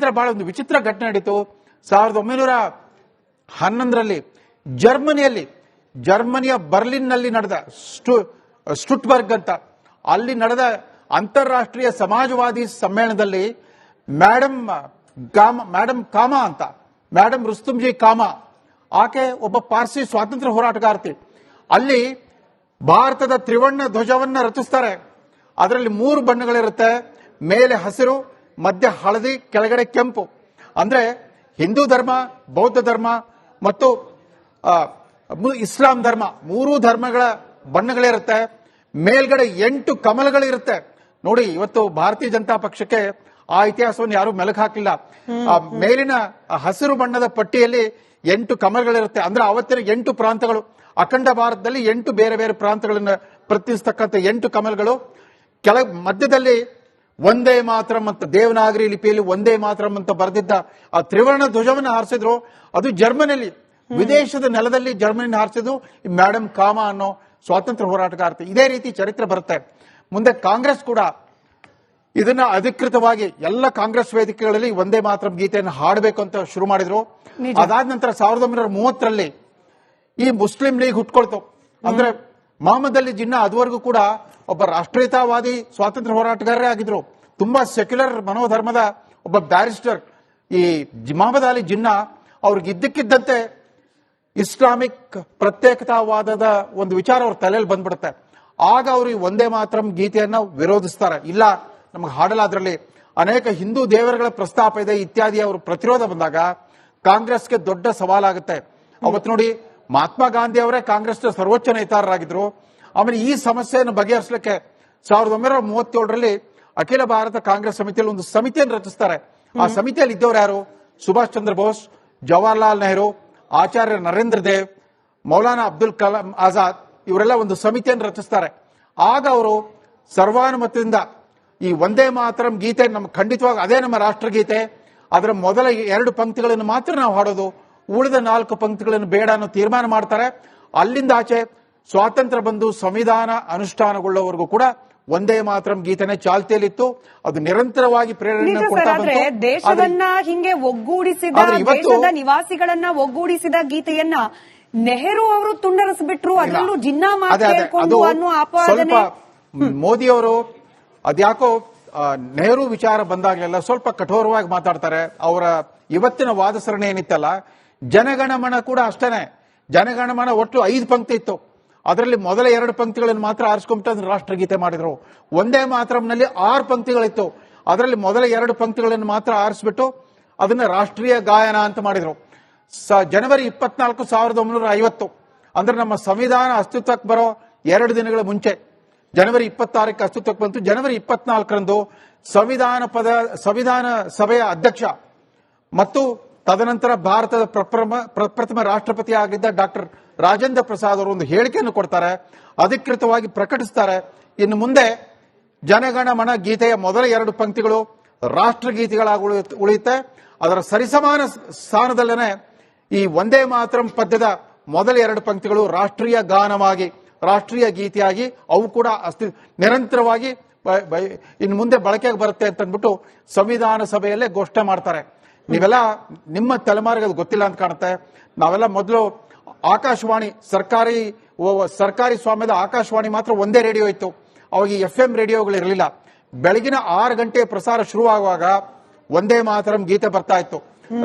ನಂತರ ಬಹಳ ಒಂದು ವಿಚಿತ್ರ ಘಟನೆ ನಡೀತು. 1911ರಲ್ಲಿ ಜರ್ಮನಿಯ ಬರ್ಲಿನ್ನಲ್ಲಿ ನಡೆದ ಸ್ಟುಟ್ಬರ್ಗ್ ಅಂತ ಅಲ್ಲಿ ನಡೆದ ಅಂತಾರಾಷ್ಟ್ರೀಯ ಸಮಾಜವಾದಿ ಸಮ್ಮೇಳನದಲ್ಲಿ ಮೇಡಮ್ ರುಸ್ತುಂಜಿ ಕಾಮಾ, ಆಕೆ ಒಬ್ಬ ಪಾರ್ಸಿ ಸ್ವಾತಂತ್ರ್ಯ ಹೋರಾಟಗಾರ್ತಿ. ಅಲ್ಲಿ ಭಾರತದ ತ್ರಿವರ್ಣ ಧ್ವಜವನ್ನ ರಚಿಸ್ತಾರೆ. ಅದರಲ್ಲಿ 3 ಬಣ್ಣಗಳಿರುತ್ತೆ, ಮೇಲೆ ಹಸಿರು, ಮಧ್ಯ ಹಳದಿ, ಕೆಳಗಡೆ ಕೆಂಪು. ಅಂದ್ರೆ ಹಿಂದೂ ಧರ್ಮ, ಬೌದ್ಧ ಧರ್ಮ ಮತ್ತು ಇಸ್ಲಾಂ ಧರ್ಮ 3 ಧರ್ಮಗಳ ಬಣ್ಣಗಳಿರುತ್ತೆ. ಮೇಲ್ಗಡೆ 8 ಕಮಲಗಳಿರುತ್ತೆ. ನೋಡಿ, ಇವತ್ತು ಭಾರತೀಯ ಜನತಾ ಪಕ್ಷಕ್ಕೆ ಆ ಇತಿಹಾಸವನ್ನು ಯಾರು ಮೆಲುಕು ಹಾಕಿಲ್ಲ. ಮೇಲಿನ ಹಸಿರು ಬಣ್ಣದ ಪಟ್ಟಿಯಲ್ಲಿ 8 ಕಮಲಗಳಿರುತ್ತೆ. ಅಂದ್ರೆ ಅವತ್ತಿನ 8 ಪ್ರಾಂತಗಳು, ಅಖಂಡ ಭಾರತದಲ್ಲಿ 8 ಬೇರೆ ಬೇರೆ ಪ್ರಾಂತಗಳನ್ನು ಪ್ರತಿನಿಧಿಸ್ತಕ್ಕಂಥ 8 ಕಮಲಗಳು. ಮಧ್ಯದಲ್ಲಿ ಒಂದೇ ಮಾತರಂ ಅಂತ ದೇವನಾಗರಿ ಲಿಪಿಯಲ್ಲಿ ಒಂದೇ ಮಾತರಂ ಅಂತ ಬರೆದಿದ್ದ ಆ ತ್ರಿವರ್ಣ ಧ್ವಜವನ್ನು ಹಾರಿಸಿದ್ರು. ಅದು ಜರ್ಮನಿಯಲ್ಲಿ, ವಿದೇಶದ ನೆಲದಲ್ಲಿ ಜರ್ಮನಿ ಹಾರಿಸಿದ್ರು ಮೇಡಮ್ ಕಾಮಾ ಅನ್ನೋ ಸ್ವಾತಂತ್ರ್ಯ ಹೋರಾಟಗಾರ್ತಿ. ಇದೇ ರೀತಿ ಚರಿತ್ರೆ ಬರುತ್ತೆ. ಮುಂದೆ ಕಾಂಗ್ರೆಸ್ ಕೂಡ ಇದನ್ನ ಅಧಿಕೃತವಾಗಿ ಎಲ್ಲ ಕಾಂಗ್ರೆಸ್ ವೇದಿಕೆಗಳಲ್ಲಿ ಒಂದೇ ಮಾತರಂ ಗೀತೆಯನ್ನು ಹಾಡಬೇಕು ಅಂತ ಶುರು ಮಾಡಿದ್ರು. ಅದಾದ ನಂತರ 1930ರಲ್ಲಿ ಈ ಮುಸ್ಲಿಂ ಲೀಗ್ ಹುಟ್ಕೊಳ್ತು. ಅಂದ್ರೆ ಮೊಹಮ್ಮದ್ ಅಲಿ ಜಿನ್ನಾ ಅದುವರೆಗೂ ಕೂಡ ಒಬ್ಬ ರಾಷ್ಟ್ರೀಯತಾವಾದಿ ಸ್ವಾತಂತ್ರ್ಯ ಹೋರಾಟಗಾರರೇ ಆಗಿದ್ರು. ತುಂಬಾ ಸೆಕ್ಯುಲರ್ ಮನೋಧರ್ಮದ ಒಬ್ಬ ಬ್ಯಾರಿಸ್ಟರ್. ಈ ಮೊಹಮ್ಮದ್ ಅಲಿ ಜಿನ್ನಾ ಅವ್ರಿಗೆ ಇದ್ದಕ್ಕಿದ್ದಂತೆ ಇಸ್ಲಾಮಿಕ್ ಪ್ರತ್ಯೇಕತಾವಾದದ ಒಂದು ವಿಚಾರ ಅವ್ರ ತಲೆಯಲ್ಲಿ ಬಂದ್ಬಿಡುತ್ತೆ. ಆಗ ಅವರು ಈ ಒಂದೇ ಮಾತರಂ ಗೀತೆಯನ್ನ ವಿರೋಧಿಸ್ತಾರೆ. ಇಲ್ಲ, ನಮಗೆ ಹಾಡಲ್ಲ, ಅದರಲ್ಲಿ ಅನೇಕ ಹಿಂದೂ ದೇವರುಗಳ ಪ್ರಸ್ತಾಪ ಇದೆ ಇತ್ಯಾದಿ ಅವರು ಪ್ರತಿರೋಧ ಬಂದಾಗ ಕಾಂಗ್ರೆಸ್ಗೆ ದೊಡ್ಡ ಸವಾಲಾಗುತ್ತೆ. ಅವತ್ತು ನೋಡಿ, ಮಹಾತ್ಮ ಗಾಂಧಿ ಅವರೇ ಕಾಂಗ್ರೆಸ್ನ ಸರ್ವೋಚ್ಚ ನೇತಾರರಾಗಿದ್ರು. ಆಮೇಲೆ ಈ ಸಮಸ್ಯೆಯನ್ನು ಬಗೆಹರಿಸಲಿಕ್ಕೆ 1937ರಲ್ಲಿ ಅಖಿಲ ಭಾರತ ಕಾಂಗ್ರೆಸ್ ಸಮಿತಿಯಲ್ಲಿ ಒಂದು ಸಮಿತಿಯನ್ನು ರಚಿಸ್ತಾರೆ. ಆ ಸಮಿತಿಯಲ್ಲಿ ಇದ್ದವರು ಯಾರು? ಸುಭಾಷ್ ಚಂದ್ರ ಬೋಸ್, ಜವಾಹರ್ಲಾಲ್ ನೆಹರು, ಆಚಾರ್ಯ ನರೇಂದ್ರ ದೇವ್, ಮೌಲಾನಾ ಅಬ್ದುಲ್ ಕಲಾಂ ಆಜಾದ್, ಇವರೆಲ್ಲ ಒಂದು ಸಮಿತಿಯನ್ನು ರಚಿಸ್ತಾರೆ. ಆಗ ಅವರು ಸರ್ವಾನುಮತದಿಂದ ಈ ಒಂದೇ ಮಾತರಂ ಗೀತೆ ನಮ್ಮ ಖಂಡಿತವಾಗಿ ಅದೇ ನಮ್ಮ ರಾಷ್ಟ್ರಗೀತೆ, ಅದರ ಮೊದಲ 2 ಪಂಕ್ತಿಗಳನ್ನು ಮಾತ್ರ ನಾವು ಹಾಡೋದು, ಉಳಿದ 4 ಪಂಕ್ತಿಗಳನ್ನು ಬೇಡ ಅನ್ನೋ ತೀರ್ಮಾನ ಮಾಡ್ತಾರೆ. ಅಲ್ಲಿಂದ ಆಚೆ ಸ್ವಾತಂತ್ರ್ಯ ಬಂದು ಸಂವಿಧಾನ ಅನುಷ್ಠಾನಗೊಳ್ಳುವವರೆಗೂ ಕೂಡ ಒಂದೇ ಮಾತರಂ ಗೀತೆನೇ ಚಾಲ್ತಿಯಲ್ಲಿತ್ತು. ಅದು ನಿರಂತರವಾಗಿ ಪ್ರೇರಣೆ ಕೊಡ್ತಾ ಬಂತು. ದೇಶವನ್ನ ಹಿಂಗೆ ಒಗ್ಗೂಡಿಸಿದ, ದೇಶದ ನಿವಾಸಿಗಳನ್ನ ಒಗ್ಗೂಡಿಸಿದ ಗೀತೆಯನ್ನ ನೆಹರು ಅವರು ತುಂಡರಿಸಿಬಿಟ್ರು. ಅದರಲ್ಲೂ ಜಿನ್ನಾ ಮಾತು ಹೇಳ್ಕೊಂಡು ಅನ್ನೋ ಆಪಾದನೆ. ಮೋದಿ ಅವರು ಅದ್ಯಾಕೋ ನೆಹರು ವಿಚಾರ ಬಂದಾಗಲೆಲ್ಲ ಸ್ವಲ್ಪ ಕಠೋರವಾಗಿ ಮಾತಾಡ್ತಾರೆ. ಅವರ ಇವತ್ತಿನ ವಾದ ಸರಣಿ ಏನಿತ್ತಲ್ಲ, ಜನಗಣಮನ ಕೂಡ ಅಷ್ಟೇನೆ. ಜನಗಣಮನ ಒಟ್ಟು 5 ಪಂಕ್ತಿ ಇತ್ತು. ಅದರಲ್ಲಿ ಮೊದಲ 2 ಪಂಕ್ತಿಗಳನ್ನು ಮಾತ್ರ ಆರಿಸ್ಕೊಂಡ್ಬಿಟ್ಟು ಅದನ್ನ ರಾಷ್ಟ್ರಗೀತೆ ಮಾಡಿದ್ರು. ಒಂದೇ ಮಾತರಂನಲ್ಲಿ 6 ಪಂಕ್ತಿಗಳಿತ್ತು. ಅದರಲ್ಲಿ ಮೊದಲ 2 ಪಂಕ್ತಿಗಳನ್ನು ಮಾತ್ರ ಆರಿಸ್ಬಿಟ್ಟು ಅದನ್ನ ರಾಷ್ಟ್ರೀಯ ಗಾಯನ ಅಂತ ಮಾಡಿದ್ರು. ಜನವರಿ 24, 1950 ಅಂದ್ರೆ ನಮ್ಮ ಸಂವಿಧಾನ ಅಸ್ತಿತ್ವಕ್ಕೆ ಬರೋ 2 ದಿನಗಳ ಮುಂಚೆ, ಜನವರಿ 26ಕ್ಕೆ ಅಸ್ತಿತ್ವಕ್ಕೆ ಬಂತು. ಜನವರಿ 24ರಂದು ಸಂವಿಧಾನ ಸಭೆಯ ಅಧ್ಯಕ್ಷ ಮತ್ತು ತದನಂತರ ಭಾರತದ ಪ್ರಪ್ರಥಮ ರಾಷ್ಟ್ರಪತಿ ಆಗಿದ್ದ ಡಾಕ್ಟರ್ ರಾಜೇಂದ್ರ ಪ್ರಸಾದ್ ಅವರು ಒಂದು ಹೇಳಿಕೆಯನ್ನು ಕೊಡ್ತಾರೆ, ಅಧಿಕೃತವಾಗಿ ಪ್ರಕಟಿಸ್ತಾರೆ. ಇನ್ನು ಮುಂದೆ ಜನಗಣಮನ ಗೀತೆಯ ಮೊದಲ 2 ಪಂಕ್ತಿಗಳು ರಾಷ್ಟ್ರಗೀತೆಗಳಾಗಿ ಉಳಿಯುತ್ತೆ. ಅದರ ಸರಿಸಮಾನ ಸ್ಥಾನದಲ್ಲೇ ಈ ಒಂದೇ ಮಾತರಂ ಪದ್ಯದ ಮೊದಲ 2 ಪಂಕ್ತಿಗಳು ರಾಷ್ಟ್ರೀಯ ಗಾನವಾಗಿ, ರಾಷ್ಟ್ರೀಯ ಗೀತೆಯಾಗಿ ಅವು ಕೂಡ ನಿರಂತರವಾಗಿ ಇನ್ನು ಮುಂದೆ ಬಳಕೆಗೆ ಬರುತ್ತೆ ಅಂತ ಅಂದ್ಬಿಟ್ಟು ಸಂವಿಧಾನ ಸಭೆಯಲ್ಲೇ ಘೋಷಣೆ ಮಾಡ್ತಾರೆ. ನೀವೆಲ್ಲ ನಿಮ್ಮ ತಲೆಮಾರಿಗೆ ಅದು ಗೊತ್ತಿಲ್ಲ ಅಂತ ಕಾಣುತ್ತೆ. ನಾವೆಲ್ಲ ಮೊದಲು ಆಕಾಶವಾಣಿ, ಸರ್ಕಾರಿ ಸ್ವಾಮ್ಯದ ಆಕಾಶವಾಣಿ ಮಾತ್ರ ಒಂದೇ ರೇಡಿಯೋ ಇತ್ತು. ಅವಾಗ ಈ FM ರೇಡಿಯೋಗಳಿರಲಿಲ್ಲ. ಬೆಳಗಿನ 6 ಗಂಟೆ ಪ್ರಸಾರ ಶುರುವಾಗುವಾಗ ಒಂದೇ ಮಾತರಂ ಗೀತೆ ಬರ್ತಾ ಇತ್ತು.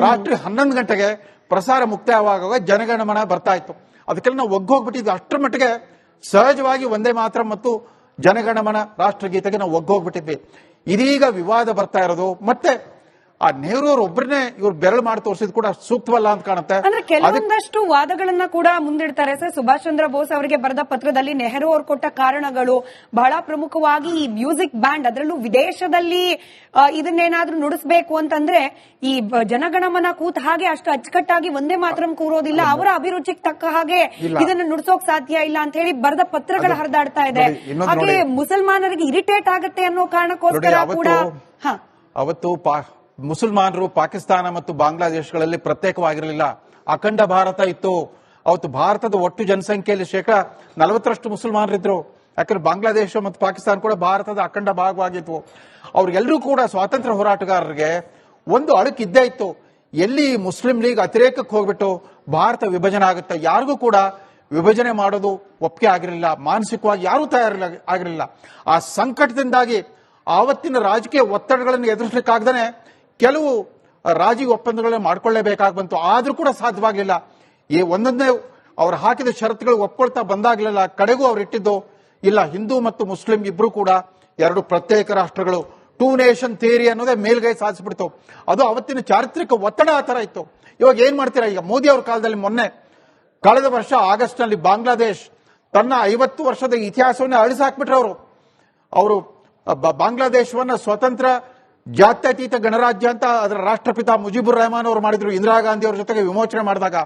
ರಾತ್ರಿ 11 ಗಂಟೆಗೆ ಪ್ರಸಾರ ಮುಕ್ತಾಯವಾಗುವಾಗ ಜನಗಣಮನ ಬರ್ತಾ ಇತ್ತು. ಅದಕ್ಕೆಲ್ಲ ನಾವು ಒಗ್ಗೋಗ್ಬಿಟ್ಟಿದ್ವಿ. ಅಷ್ಟರ ಮಟ್ಟಿಗೆ ಸಹಜವಾಗಿ ಒಂದೇ ಮಾತರಂ ಮತ್ತು ಜನಗಣಮನ ರಾಷ್ಟ್ರಗೀತೆಗೆ ನಾವು ಒಗ್ಗೋಗ್ಬಿಟ್ಟಿದ್ವಿ. ಇದೀಗ ವಿವಾದ ಬರ್ತಾ ಇರೋದು ಮತ್ತೆ ಆ ನೆಹರು ಅವರು ಒಬ್ಬರನ್ನೇ ಇವ್ರು ಬೆರಳು ಮಾಡಿ ತೋರಿಸಿದ್ ಕೂಡ ಸೂಕ್ತವಲ್ಲ ಅಂತ ಕಾಣುತ್ತೆ. ಅಂದ್ರೆ ಕೆಲವೊಂದಷ್ಟು ವಾದಗಳನ್ನ ಕೂಡ ಮುಂದಿಡ್ತಾರೆ ಸರ್. ಸುಭಾಷ್ ಚಂದ್ರ ಬೋಸ್ ಅವರಿಗೆ ಬರೆದ ಪತ್ರದಲ್ಲಿ ನೆಹರು ಅವರು ಕೊಟ್ಟ ಕಾರಣಗಳು ಬಹಳ ಪ್ರಮುಖವಾಗಿ ಈ ಮ್ಯೂಸಿಕ್ ಬ್ಯಾಂಡ್, ಅದರಲ್ಲೂ ವಿದೇಶದಲ್ಲಿ ಇದನ್ನೇನಾದ್ರೂ ನುಡಿಸಬೇಕು ಅಂತಂದ್ರೆ ಈ ಜನಗಣಮನ ಕೂತ ಹಾಗೆ ಅಷ್ಟು ಅಚ್ಚುಕಟ್ಟಾಗಿ ಒಂದೇ ಮಾತರಂ ಕೂರೋದಿಲ್ಲ, ಅವರ ಅಭಿರುಚಿಗೆ ತಕ್ಕ ಹಾಗೆ ಇದನ್ನ ನುಡಿಸೋಕ್ ಸಾಧ್ಯ ಇಲ್ಲ ಅಂತ ಹೇಳಿ ಬರೆದ ಪತ್ರಗಳು ಹರಿದಾಡ್ತಾ ಇದೆ. ಹಾಗೆ ಮುಸಲ್ಮಾನರಿಗೆ ಇರಿಟೇಟ್ ಆಗುತ್ತೆ ಅನ್ನೋ ಕಾರಣಕ್ಕೋಸ್ಕರ ಕೂಡ ಅವತ್ತು ಮುಸಲ್ಮಾನರು ಪಾಕಿಸ್ತಾನ ಮತ್ತು ಬಾಂಗ್ಲಾದೇಶಗಳಲ್ಲಿ ಪ್ರತ್ಯೇಕವಾಗಿರಲಿಲ್ಲ, ಅಖಂಡ ಭಾರತ ಇತ್ತು. ಅವತ್ತು ಭಾರತದ ಒಟ್ಟು ಜನಸಂಖ್ಯೆಯಲ್ಲಿ 40% ಮುಸಲ್ಮಾನರಿದ್ರು. ಯಾಕಂದ್ರೆ ಬಾಂಗ್ಲಾದೇಶ ಮತ್ತು ಪಾಕಿಸ್ತಾನ ಕೂಡ ಭಾರತದ ಅಖಂಡ ಭಾಗವಾಗಿದ್ವು. ಅವ್ರಿಗೆಲ್ಲರೂ ಕೂಡ ಸ್ವಾತಂತ್ರ್ಯ ಹೋರಾಟಗಾರರಿಗೆ ಒಂದು ಅಳುಕು ಇದ್ದೇ ಇತ್ತು. ಎಲ್ಲಿ ಮುಸ್ಲಿಂ ಲೀಗ್ ಅತಿರೇಕಕ್ಕೆ ಹೋಗ್ಬಿಟ್ಟು ಭಾರತ ವಿಭಜನೆ ಆಗುತ್ತೆ, ಯಾರಿಗೂ ಕೂಡ ವಿಭಜನೆ ಮಾಡೋದು ಒಪ್ಪಿಗೆ ಆಗಿರಲಿಲ್ಲ, ಮಾನಸಿಕವಾಗಿ ಯಾರೂ ಆಗಿರಲಿಲ್ಲ. ಆ ಸಂಕಟದಿಂದಾಗಿ ಆವತ್ತಿನ ರಾಜಕೀಯ ಒತ್ತಡಗಳನ್ನು ಎದುರಿಸಲಿಕ್ಕಾಗದೇ ಕೆಲವು ರಾಜಿ ಒಪ್ಪಂದಗಳನ್ನು ಮಾಡ್ಕೊಳ್ಳೇಬೇಕಾಗಿ ಬಂತು. ಆದ್ರೂ ಕೂಡ ಸಾಧ್ಯವಾಗಲಿಲ್ಲ. ಈ ಒಂದೊಂದೇ ಅವ್ರು ಹಾಕಿದ ಷರತ್ತುಗಳು ಒಪ್ಕೊಳ್ತಾ ಬಂದಾಗಲಿಲ್ಲ. ಕಡೆಗೂ ಅವ್ರು ಇಟ್ಟಿದ್ದು ಇಲ್ಲ, ಹಿಂದೂ ಮತ್ತು ಮುಸ್ಲಿಂ ಇಬ್ರು ಕೂಡ ಎರಡು ಪ್ರತ್ಯೇಕ ರಾಷ್ಟ್ರಗಳು, 2 ನೇಷನ್ ಥಿಯರಿ ಅನ್ನೋದೇ ಮೇಲ್ಗೈ ಸಾಧಿಸ್ಬಿಡ್ತು. ಅದು ಅವತ್ತಿನ ಚಾರಿತ್ರಿಕ ಒತ್ತಡ ಆ ತರ ಇತ್ತು. ಇವಾಗ ಏನ್ ಮಾಡ್ತೀರಾ? ಈಗ ಮೋದಿ ಅವ್ರ ಕಾಲದಲ್ಲಿ ಮೊನ್ನೆ ಕಳೆದ ವರ್ಷ ಆಗಸ್ಟ್ ನಲ್ಲಿ ಬಾಂಗ್ಲಾದೇಶ್ ತನ್ನ 50 ವರ್ಷದ ಇತಿಹಾಸವನ್ನ ಅಳಿಸಾಕ್ಬಿಟ್ರೆ ಅವರು ಬಾಂಗ್ಲಾದೇಶವನ್ನ ಸ್ವತಂತ್ರ ಜಾತ್ಯತೀತ ಗಣರಾಜ್ಯ ಅಂತ ಅದರ ರಾಷ್ಟ್ರಪಿತ ಮುಜಿಬುರ್ ರೆಹಮಾನ್ ಅವರು ಮಾಡಿದ್ರು. ಇಂದಿರಾ ಗಾಂಧಿ ಅವ್ರ ಜೊತೆಗೆ ವಿಮೋಚನೆ ಮಾಡಿದಾಗ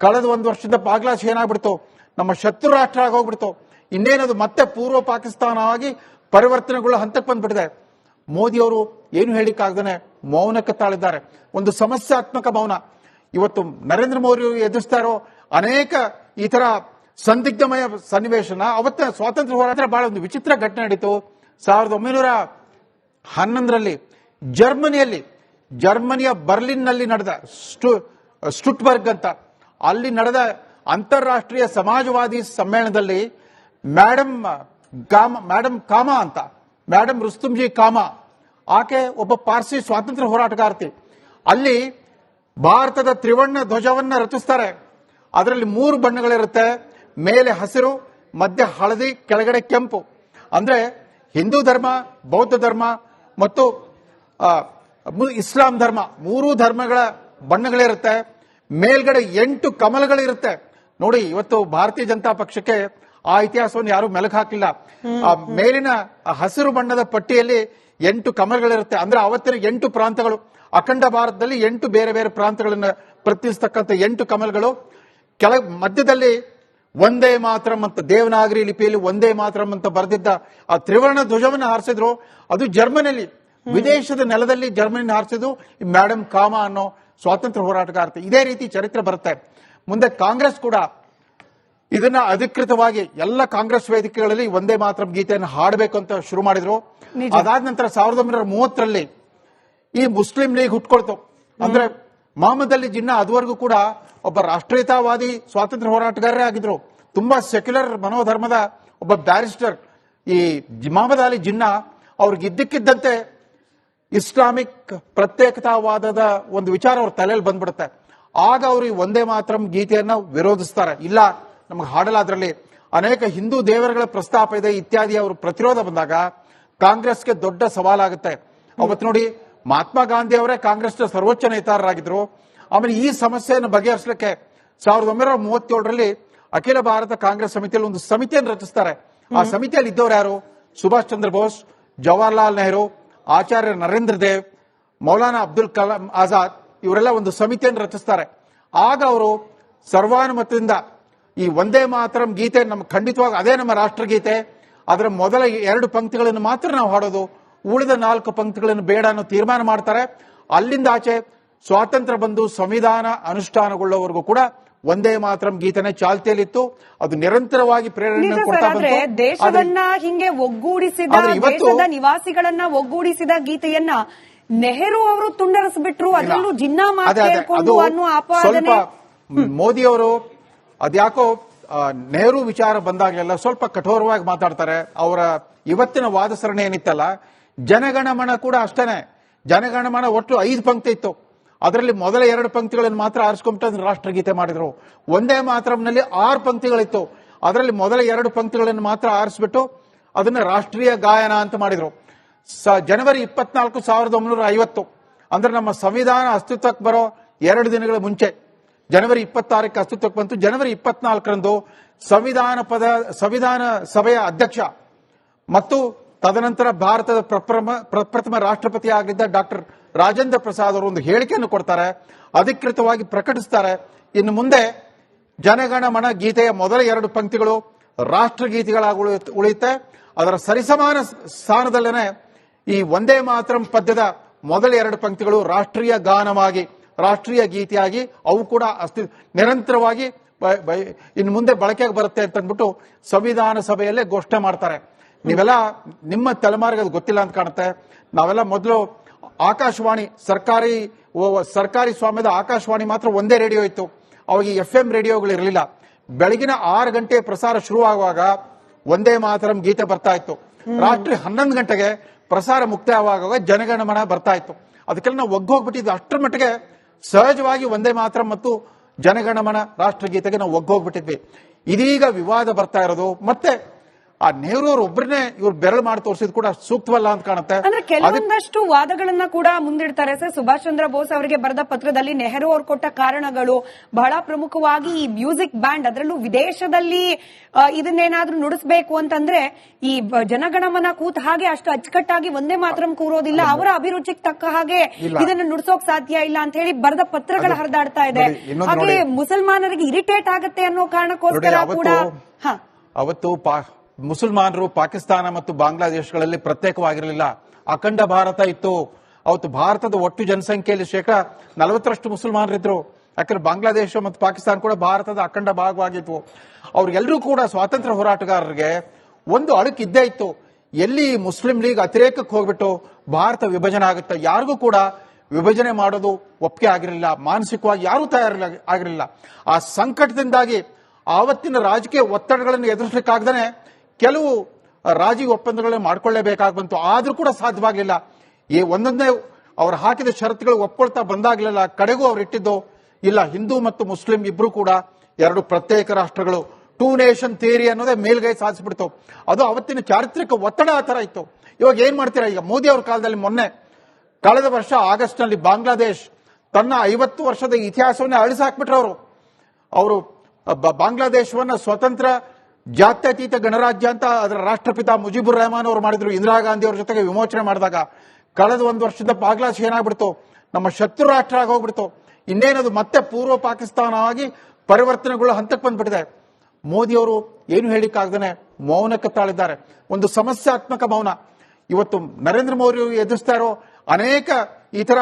ಕಳೆದ 1 ವರ್ಷದ ಬಾಂಗ್ಲಾದೇಶ ಏನಾಗ್ಬಿಡ್ತು, ನಮ್ಮ ಶತ್ರು ರಾಷ್ಟ್ರ ಆಗೋಗ್ಬಿಡ್ತು. ಇನ್ನೇನದು ಮತ್ತೆ ಪೂರ್ವ ಪಾಕಿಸ್ತಾನವಾಗಿ ಪರಿವರ್ತನೆಗಳ ಹಂತಕ್ಕೆ ಬಂದ್ಬಿಟ್ಟಿದೆ. ಮೋದಿ ಅವರು ಏನು ಹೇಳಿಕ್ಕಾಗ್ದೇ ಮೌನಕ್ಕೆ ತಾಳಿದ್ದಾರೆ. ಒಂದು ಸಮಸ್ಯಾತ್ಮಕ ಮೌನ. ಇವತ್ತು ನರೇಂದ್ರ ಮೋದಿ ಎದುರಿಸ್ತಾ ಇರೋ ಅನೇಕ ಈ ತರ ಸಂದಿಗ್ಧಮಯ ಸನ್ನಿವೇಶನ ಅವತ್ತ ಸ್ವಾತಂತ್ರ್ಯ ಹೋರಾಟ ಬಹಳ ಒಂದು ವಿಚಿತ್ರ ಘಟನೆ ನಡೀತು. 1911ರಲ್ಲಿ ಜರ್ಮನಿಯ ಬರ್ಲಿನ್ನಲ್ಲಿ ನಡೆದ ಸ್ಟುಟ್ಬರ್ಗ್ ಅಂತ ಅಲ್ಲಿ ನಡೆದ ಅಂತಾರಾಷ್ಟ್ರೀಯ ಸಮಾಜವಾದಿ ಸಮ್ಮೇಳನದಲ್ಲಿ ಮೇಡಮ್ ರುಸ್ತುಂಜಿ ಕಾಮಾ, ಆಕೆ ಒಬ್ಬ ಪಾರ್ಸಿ ಸ್ವಾತಂತ್ರ್ಯ ಹೋರಾಟಗಾರ್ತಿ. ಅಲ್ಲಿ ಭಾರತದ ತ್ರಿವರ್ಣ ಧ್ವಜವನ್ನ ರಚಿಸ್ತಾರೆ. ಅದರಲ್ಲಿ 3 ಬಣ್ಣಗಳಿರುತ್ತೆ, ಮೇಲೆ ಹಸಿರು, ಮಧ್ಯ ಹಳದಿ, ಕೆಳಗಡೆ ಕೆಂಪು. ಅಂದ್ರೆ ಹಿಂದೂ ಧರ್ಮ, ಬೌದ್ಧ ಧರ್ಮ ಮತ್ತು ಇಸ್ಲಾಂ ಧರ್ಮ, 3 ಧರ್ಮಗಳ ಬಣ್ಣಗಳಿರುತ್ತೆ. ಮೇಲ್ಗಡೆ 8 ಕಮಲಗಳಿರುತ್ತೆ. ನೋಡಿ, ಇವತ್ತು ಭಾರತೀಯ ಜನತಾ ಪಕ್ಷಕ್ಕೆ ಆ ಇತಿಹಾಸವನ್ನು ಯಾರು ಮೆಲುಕು ಹಾಕಿಲ್ಲ. ಆ ಮೇಲಿನ ಹಸಿರು ಬಣ್ಣದ ಪಟ್ಟಿಯಲ್ಲಿ 8 ಕಮಲಗಳಿರುತ್ತೆ. ಅಂದ್ರೆ ಅವತ್ತಿನ 8 ಪ್ರಾಂತಗಳು, ಅಖಂಡ ಭಾರತದಲ್ಲಿ 8 ಬೇರೆ ಬೇರೆ ಪ್ರಾಂತಗಳನ್ನು ಪ್ರತಿನಿಧಿಸ್ತಕ್ಕಂಥ 8 ಕಮಲಗಳು. ಮಧ್ಯದಲ್ಲಿ ಒಂದೇ ಮಾತರಂ ಅಂತ ದೇವನಾಗರಿ ಲಿಪಿಯಲ್ಲಿ ಒಂದೇ ಮಾತರಂ ಅಂತ ಬರೆದಿದ್ದ ಆ ತ್ರಿವರ್ಣ ಧ್ವಜವನ್ನು ಹಾರಿಸಿದ್ರು. ಅದು ಜರ್ಮನಿಯಲ್ಲಿ, ವಿದೇಶದ ನೆಲದಲ್ಲಿ ಜರ್ಮನಿ ಹಾರಿಸಿದ್ರು ಮೇಡಮ್ ಕಾಮಾ ಅನ್ನೋ ಸ್ವಾತಂತ್ರ್ಯ ಹೋರಾಟಗಾರ್ತಿ. ಇದೇ ರೀತಿ ಚರಿತ್ರೆ ಬರುತ್ತೆ. ಮುಂದೆ ಕಾಂಗ್ರೆಸ್ ಕೂಡ ಇದನ್ನ ಅಧಿಕೃತವಾಗಿ ಎಲ್ಲ ಕಾಂಗ್ರೆಸ್ ವೇದಿಕೆಗಳಲ್ಲಿ ಒಂದೇ ಮಾತರಂ ಗೀತೆಯನ್ನು ಹಾಡಬೇಕು ಅಂತ ಶುರು ಮಾಡಿದ್ರು. ಅದಾದ ನಂತರ 1930ರಲ್ಲಿ ಈ ಮುಸ್ಲಿಂ ಲೀಗ್ ಹುಟ್ಕೊಳ್ತು. ಅಂದ್ರೆ ಮೊಹಮ್ಮದ್ ಅಲಿ ಜಿನ್ನಾ ಅದುವರೆಗೂ ಕೂಡ ಒಬ್ಬ ರಾಷ್ಟ್ರೀಯತಾವಾದಿ ಸ್ವಾತಂತ್ರ್ಯ ಹೋರಾಟಗಾರರೇ ಆಗಿದ್ರು. ತುಂಬಾ ಸೆಕ್ಯುಲರ್ ಮನೋಧರ್ಮದ ಒಬ್ಬ ಬ್ಯಾರಿಸ್ಟರ್. ಈ ಮೊಹಮ್ಮದ್ ಅಲಿ ಜಿನ್ನಾ ಅವ್ರಿಗೆ ಇದ್ದಕ್ಕಿದ್ದಂತೆ ಇಸ್ಲಾಮಿಕ್ ಪ್ರತ್ಯೇಕತಾವಾದದ ಒಂದು ವಿಚಾರ ಅವ್ರ ತಲೆಯಲ್ಲಿ ಬಂದ್ಬಿಡುತ್ತೆ. ಆಗ ಅವರು ಈ ಒಂದೇ ಮಾತರಂ ಗೀತೆಯನ್ನ ವಿರೋಧಿಸ್ತಾರೆ. ಇಲ್ಲ, ನಮಗೆ ಹಾಡಲ್ಲ, ಅದರಲ್ಲಿ ಅನೇಕ ಹಿಂದೂ ದೇವರುಗಳ ಪ್ರಸ್ತಾಪ ಇದೆ ಇತ್ಯಾದಿ ಅವರು ಪ್ರತಿರೋಧ ಬಂದಾಗ ಕಾಂಗ್ರೆಸ್ಗೆ ದೊಡ್ಡ ಸವಾಲಾಗುತ್ತೆ. ಅವತ್ತು ನೋಡಿ, ಮಹಾತ್ಮ ಗಾಂಧಿ ಅವರೇ ಕಾಂಗ್ರೆಸ್ನ ಸರ್ವೋಚ್ಚ ನೇತಾರರಾಗಿದ್ರು. ಆಮೇಲೆ ಈ ಸಮಸ್ಯೆಯನ್ನು ಬಗೆಹರಿಸಲಿಕ್ಕೆ 1937ರಲ್ಲಿ ಅಖಿಲ ಭಾರತ ಕಾಂಗ್ರೆಸ್ ಸಮಿತಿಯಲ್ಲಿ ಒಂದು ಸಮಿತಿಯನ್ನು ರಚಿಸ್ತಾರೆ. ಆ ಸಮಿತಿಯಲ್ಲಿ ಇದ್ದವರು ಯಾರು? ಸುಭಾಷ್ ಚಂದ್ರ ಬೋಸ್, ಜವಾಹರ್ಲಾಲ್ ನೆಹರು, ಆಚಾರ್ಯ ನರೇಂದ್ರ ದೇವ್, ಮೌಲಾನಾ ಅಬ್ದುಲ್ ಕಲಾಂ ಆಜಾದ್, ಇವರೆಲ್ಲ ಒಂದು ಸಮಿತಿಯನ್ನು ರಚಿಸ್ತಾರೆ. ಆಗ ಅವರು ಸರ್ವಾನುಮತದಿಂದ ಈ ಒಂದೇ ಮಾತರಂ ಗೀತೆ ನಮ್ಮ ಖಂಡಿತವಾಗಿ ಅದೇ ನಮ್ಮ ರಾಷ್ಟ್ರಗೀತೆ, ಅದರ ಮೊದಲ 2 ಪಂಕ್ತಿಗಳನ್ನು ಮಾತ್ರ ನಾವು ಹಾಡೋದು, ಉಳಿದ 4 ಪಂಕ್ತಿಗಳನ್ನು ಬೇಡ ಅನ್ನೋ ತೀರ್ಮಾನ ಮಾಡ್ತಾರೆ. ಅಲ್ಲಿಂದ ಆಚೆ ಸ್ವಾತಂತ್ರ್ಯ ಬಂದು ಸಂವಿಧಾನ ಅನುಷ್ಠಾನಗೊಳ್ಳುವವರೆಗೂ ಕೂಡ ಒಂದೇ ಮಾತರಂ ಗೀತೆನೇ ಚಾಲ್ತಿಯಲ್ಲಿತ್ತು. ಅದು ನಿರಂತರವಾಗಿ ಪ್ರೇರಣೆ ಕೊಡ್ತಾ ಬಂತು. ದೇಶವನ್ನ ಹಿಂಗೆ ಒಗ್ಗೂಡಿಸಿದ, ದೇಶದ ನಿವಾಸಿಗಳನ್ನ ಒಗ್ಗೂಡಿಸಿದ ಗೀತೆಯನ್ನ ನೆಹರು ಅವರು ತುಂಡರಿಸಿಬಿಟ್ರು. ಅದರಲ್ಲೂ ಜಿನ್ನಾ ಮಾತು ಕೇಳ್ಕೊಂಡು ಅನ್ನೋ ಆಪಾದನೆ. ಮೋದಿ ಅವರು ಅದ್ಯಾಕೋ ನೆಹರು ವಿಚಾರ ಬಂದಾಗಲೆಲ್ಲ ಸ್ವಲ್ಪ ಕಠೋರವಾಗಿ ಮಾತಾಡ್ತಾರೆ. ಅವರ ಇವತ್ತಿನ ವಾದ ಸರಣಿ ಏನಿತ್ತಲ್ಲ, ಜನಗಣಮನ ಕೂಡ ಅಷ್ಟೇನೆ. ಜನಗಣಮನ ಒಟ್ಟು 5 ಪಂಕ್ತಿ ಇತ್ತು. ಅದರಲ್ಲಿ ಮೊದಲ 2 ಪಂಕ್ತಿಗಳನ್ನು ಮಾತ್ರ ಆರಿಸ್ಕೊಂಡ್ಬಿಟ್ಟು ರಾಷ್ಟ್ರಗೀತೆ ಮಾಡಿದ್ರು. ಒಂದೇ ಮಾತರಂನಲ್ಲಿ 6 ಪಂಕ್ತಿಗಳಿತ್ತು. ಅದರಲ್ಲಿ ಮೊದಲ 2 ಪಂಕ್ತಿಗಳನ್ನು ಮಾತ್ರ ಆರಿಸ್ಬಿಟ್ಟು ಅದನ್ನ ರಾಷ್ಟ್ರೀಯ ಗಾಯನ ಅಂತ ಮಾಡಿದ್ರು. ಜನವರಿ 24, 1950, ಅಂದ್ರೆ ನಮ್ಮ ಸಂವಿಧಾನ ಅಸ್ತಿತ್ವಕ್ಕೆ ಬರೋ 2 ದಿನಗಳ ಮುಂಚೆ, ಜನವರಿ 26ಕ್ಕೆ ಅಸ್ತಿತ್ವಕ್ಕೆ ಬಂತು. ಜನವರಿ 24ರಂದು ಸಂವಿಧಾನ ಸಭೆಯ ಅಧ್ಯಕ್ಷ ಮತ್ತು ತದನಂತರ ಭಾರತದ ಪ್ರಪ್ರಥಮ ರಾಷ್ಟ್ರಪತಿ ಆಗಿದ್ದ ಡಾಕ್ಟರ್ ರಾಜೇಂದ್ರ ಪ್ರಸಾದ್ ಅವರು ಒಂದು ಹೇಳಿಕೆಯನ್ನು ಕೊಡ್ತಾರೆ, ಅಧಿಕೃತವಾಗಿ ಪ್ರಕಟಿಸ್ತಾರೆ. ಇನ್ನು ಮುಂದೆ ಜನಗಣಮನ ಗೀತೆಯ ಮೊದಲ 2 ಪಂಕ್ತಿಗಳು ರಾಷ್ಟ್ರಗೀತೆಗಳಾಗಿ ಉಳಿಯುತ್ತೆ. ಅದರ ಸರಿಸಮಾನ ಸ್ಥಾನದಲ್ಲೇನೆ ಈ ಒಂದೇ ಮಾತರಂ ಪದ್ಯದ ಮೊದಲ 2 ಪಂಕ್ತಿಗಳು ರಾಷ್ಟ್ರೀಯ ಗಾನವಾಗಿ, ರಾಷ್ಟ್ರೀಯ ಗೀತೆಯಾಗಿ ಅವು ಕೂಡ ನಿರಂತರವಾಗಿ ಇನ್ನು ಮುಂದೆ ಬಳಕೆಗೆ ಬರುತ್ತೆ ಅಂತ ಅಂದ್ಬಿಟ್ಟು ಸಂವಿಧಾನ ಸಭೆಯಲ್ಲೇ ಘೋಷಣೆ ಮಾಡ್ತಾರೆ. ನೀವೆಲ್ಲ ನಿಮ್ಮ ತಲೆಮಾರಿಗೆ ಅದು ಗೊತ್ತಿಲ್ಲ ಅಂತ ಕಾಣುತ್ತೆ. ನಾವೆಲ್ಲ ಮೊದಲು ಆಕಾಶವಾಣಿ ಸರ್ಕಾರಿ ಸ್ವಾಮ್ಯದ ಆಕಾಶವಾಣಿ ಮಾತ್ರ ಒಂದೇ ರೇಡಿಯೋ ಇತ್ತು. ಅವಾಗ FM ರೇಡಿಯೋಗಳು ಇರಲಿಲ್ಲ. ಬೆಳಗಿನ 6 ಗಂಟೆ ಪ್ರಸಾರ ಶುರುವಾಗುವಾಗ ಒಂದೇ ಮಾತರಂ ಗೀತೆ ಬರ್ತಾ ಇತ್ತು. ರಾತ್ರಿ 11 ಗಂಟೆಗೆ ಪ್ರಸಾರ ಮುಕ್ತಾಯವಾಗುವಾಗ ಜನಗಣಮನ ಬರ್ತಾ ಇತ್ತು. ಅದಕ್ಕೆಲ್ಲ ನಾವು ಒಗ್ಗೋಗ್ಬಿಟ್ಟಿದ್ವಿ. ಅಷ್ಟರ ಮಟ್ಟಿಗೆ ಸಹಜವಾಗಿ ಒಂದೇ ಮಾತರಂ ಮತ್ತು ಜನಗಣಮನ ರಾಷ್ಟ್ರಗೀತೆಗೆ ನಾವು ಒಗ್ಗೋಗ್ಬಿಟ್ಟಿದ್ವಿ. ಇದೀಗ ವಿವಾದ ಬರ್ತಾ ಇರೋದು ಮತ್ತೆ ಆ ನೆಹರು ಅವರು ಒಬ್ಬರನ್ನೇ ಇವ್ರು ಬೆರಳು ಮಾಡಿ ತೋರಿಸಿದ್ ಕೂಡ ಸೂಕ್ತವಲ್ಲ ಅಂತ ಕಾಣುತ್ತೆ. ಅಂದ್ರೆ ಕೆಲವೊಂದಷ್ಟು ವಾದಗಳನ್ನ ಕೂಡ ಮುಂದಿಡ್ತಾರೆ ಸರ್. ಸುಭಾಷ್ ಚಂದ್ರ ಬೋಸ್ ಅವರಿಗೆ ಬರೆದ ಪತ್ರದಲ್ಲಿ ನೆಹರು ಅವರು ಕೊಟ್ಟ ಕಾರಣಗಳು ಬಹಳ ಪ್ರಮುಖವಾಗಿ ಈ ಮ್ಯೂಸಿಕ್ ಬ್ಯಾಂಡ್, ಅದರಲ್ಲೂ ವಿದೇಶದಲ್ಲಿ ಇದನ್ನೇನಾದ್ರೂ ನುಡಿಸಬೇಕು ಅಂತಂದ್ರೆ ಈ ಜನಗಣಮನ ಕೂತ ಹಾಗೆ ಅಷ್ಟು ಅಚ್ಚುಕಟ್ಟಾಗಿ ಒಂದೇ ಮಾತ್ರ ಕೂರೋದಿಲ್ಲ, ಅವರ ಅಭಿರುಚಿಗೆ ತಕ್ಕ ಹಾಗೆ ಇದನ್ನು ನುಡಿಸೋಕ್ ಸಾಧ್ಯ ಇಲ್ಲ ಅಂತ ಹೇಳಿ ಬರೆದ ಪತ್ರಗಳ ಹರಿದಾಡ್ತಾ ಇದೆ. ಹಾಗೆ ಮುಸಲ್ಮಾನರಿಗೆ ಇರಿಟೇಟ್ ಆಗತ್ತೆ ಅನ್ನೋ ಕಾರಣಕ್ಕೋಸ್ಕರ ಕೂಡ ಅವತ್ತು ಮುಸಲ್ಮಾನರು ಪಾಕಿಸ್ತಾನ ಮತ್ತು ಬಾಂಗ್ಲಾದೇಶಗಳಲ್ಲಿ ಪ್ರತ್ಯೇಕವಾಗಿರಲಿಲ್ಲ, ಅಖಂಡ ಭಾರತ ಇತ್ತು. ಅವತ್ತು ಭಾರತದ ಒಟ್ಟು ಜನಸಂಖ್ಯೆಯಲ್ಲಿ 40% ಮುಸಲ್ಮಾನರಿದ್ರು. ಯಾಕಂದ್ರೆ ಬಾಂಗ್ಲಾದೇಶ ಮತ್ತು ಪಾಕಿಸ್ತಾನ ಕೂಡ ಭಾರತದ ಅಖಂಡ ಭಾಗವಾಗಿದ್ವು. ಅವ್ರಿಗೆಲ್ಲರೂ ಕೂಡ ಸ್ವಾತಂತ್ರ್ಯ ಹೋರಾಟಗಾರರಿಗೆ ಒಂದು ಅಳುಕು ಇದ್ದೇ ಇತ್ತು, ಎಲ್ಲಿ ಮುಸ್ಲಿಂ ಲೀಗ್ ಅತಿರೇಕಕ್ಕೆ ಹೋಗ್ಬಿಟ್ಟು ಭಾರತ ವಿಭಜನೆ ಆಗುತ್ತೆ. ಯಾರಿಗೂ ಕೂಡ ವಿಭಜನೆ ಮಾಡೋದು ಒಪ್ಪಿಗೆ ಆಗಿರಲಿಲ್ಲ, ಮಾನಸಿಕವಾಗಿ ಯಾರೂ ಆಗಿರಲಿಲ್ಲ. ಆ ಸಂಕಟದಿಂದಾಗಿ ಆವತ್ತಿನ ರಾಜಕೀಯ ಒತ್ತಡಗಳನ್ನು ಎದುರಿಸಲಿಕ್ಕಾಗದೇ ಕೆಲವು ರಾಜಿ ಒಪ್ಪಂದಗಳನ್ನು ಮಾಡ್ಕೊಳ್ಳೇಬೇಕಾಗಿ ಬಂತು. ಆದ್ರೂ ಕೂಡ ಸಾಧ್ಯವಾಗಲಿಲ್ಲ. ಈ ಒಂದೊಂದೇ ಅವ್ರು ಹಾಕಿದ ಷರತ್ತುಗಳು ಒಪ್ಕೊಳ್ತಾ ಬಂದಾಗಲಿಲ್ಲ. ಕಡೆಗೂ ಅವ್ರು ಇಟ್ಟಿದ್ದು ಇಲ್ಲ, ಹಿಂದೂ ಮತ್ತು ಮುಸ್ಲಿಂ ಇಬ್ರು ಕೂಡ 2 ಪ್ರತ್ಯೇಕ ರಾಷ್ಟ್ರಗಳು, 2 ನೇಷನ್ ಥಿಯರಿ ಅನ್ನೋದೇ ಮೇಲ್ಗೈ ಸಾಧಿಸ್ಬಿಡ್ತು. ಅದು ಅವತ್ತಿನ ಚಾರಿತ್ರಿಕ ಒತ್ತಡ ಆ ತರ ಇತ್ತು. ಇವಾಗ ಏನ್ ಮಾಡ್ತೀರಾ? ಈಗ ಮೋದಿ ಅವ್ರ ಕಾಲದಲ್ಲಿ ಕಳೆದ ವರ್ಷ ಆಗಸ್ಟ್ ನಲ್ಲಿ ಬಾಂಗ್ಲಾದೇಶ್ ತನ್ನ 50 ವರ್ಷದ ಇತಿಹಾಸವನ್ನೇ ಅಳಿಸಾಕ್ಬಿಟ್ರು. ಅವರು ಬಾಂಗ್ಲಾದೇಶವನ್ನ ಸ್ವತಂತ್ರ ಜಾತ್ಯತೀತ ಗಣರಾಜ್ಯ ಅಂತ ಅದರ ರಾಷ್ಟ್ರಪಿತ ಮುಜಿಬುರ್ ರೆಹಮಾನ್ ಅವರು ಮಾಡಿದ್ರು. ಇಂದಿರಾ ಗಾಂಧಿ ಅವ್ರ ಜೊತೆಗೆ ವಿಮೋಚನೆ ಮಾಡಿದಾಗ ಕಳೆದ 1 ವರ್ಷದ ಬಾಂಗ್ಲಾದೇಶ ಏನಾಗ್ಬಿಡ್ತು, ನಮ್ಮ ಶತ್ರು ರಾಷ್ಟ್ರ ಆಗೋಗ್ಬಿಡ್ತು. ಇನ್ನೇನದು ಮತ್ತೆ ಪೂರ್ವ ಪಾಕಿಸ್ತಾನವಾಗಿ ಪರಿವರ್ತನೆಗಳು ಹಂತಕ್ಕೆ ಬಂದ್ಬಿಟ್ಟಿದೆ. ಮೋದಿ ಅವರು ಏನು ಹೇಳಿಕ್ಕಾಗ್ದೇ ಮೌನಕ್ಕೆ ತಾಳಿದ್ದಾರೆ. ಒಂದು ಸಮಸ್ಯಾತ್ಮಕ ಮೌನ. ಇವತ್ತು ನರೇಂದ್ರ ಮೋದಿ ಎದುರಿಸ್ತಾ ಇರೋ ಅನೇಕ ಈ ತರ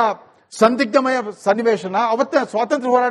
ಸಂದಿಗ್ಧಮಯ ಸನ್ನಿವೇಶನ ಅವತ್ತಿನ ಸ್ವಾತಂತ್ರ್ಯ ಹೋರಾಟ